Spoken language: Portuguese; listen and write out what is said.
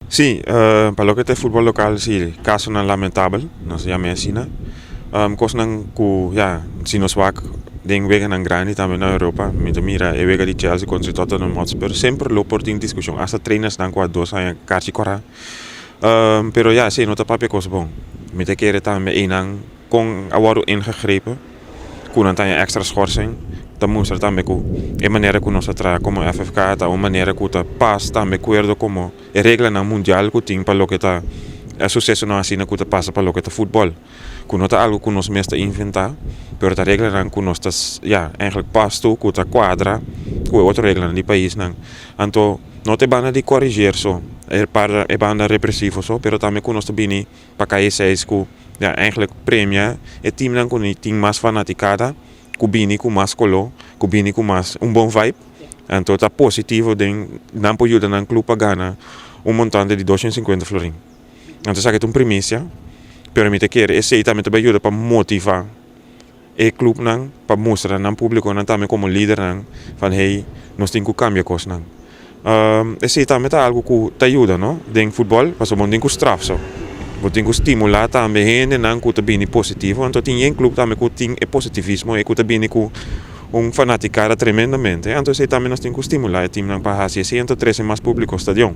Sí, para lo que es fútbol local, sí, caso no lamentable, no se llama así, ¿no? Cos nang ku, ya, si nos va den wegen ang grande también na Europa, mira, e wega di Chelsea contra Tottenham Hotspur, sempre lo porti in discussione, hasta trainers dan qua dos aan kaartje kora. Pero ja, sí, no te papje kos bon. Met de keren también inang kon awaro ingegrepen, kun dan extra schorsing. Dan moest er también ku, en maniera ku nos tra como FFK, ta un maniera ku ta pas también cuerdo como e regla na mundial ku ting pa lo que ta suceso no así na ku ta pasa pa lo que ta fútbol. Ku no ta algo ku nos mesta inventar, pero ta regla dan ku nos tas ja, eigenlijk pas tu ku ta quadra, ku outra regla na di país nang. Anto no te van a di corrigir so. Para e banda repressivo so, pero también ku nos ta bini pa kai seis ku ja, eigenlijk premia e team dan ku ni team mas fanaticada. Kubini com mais color, kubini com mais bom vibe. Então está positivo, não pode ajudar na clube a ganhar montante de 250 florin. Então sabe que é uma primícia, permite que esse também te ajuda para motivar o clube para mostrar ao público também como líder van hey, nós temos que cambiar coisas. Esse também é algo que te ajuda, não? Em futebol, mas não tem que straf. Você tem que estimular também gente que está bem positivo. Então tem um clube também que tem positivismo e que está bem com fanaticada tremendamente. Então também nós temos que estimular o time para fazer 113 mais público no estádio.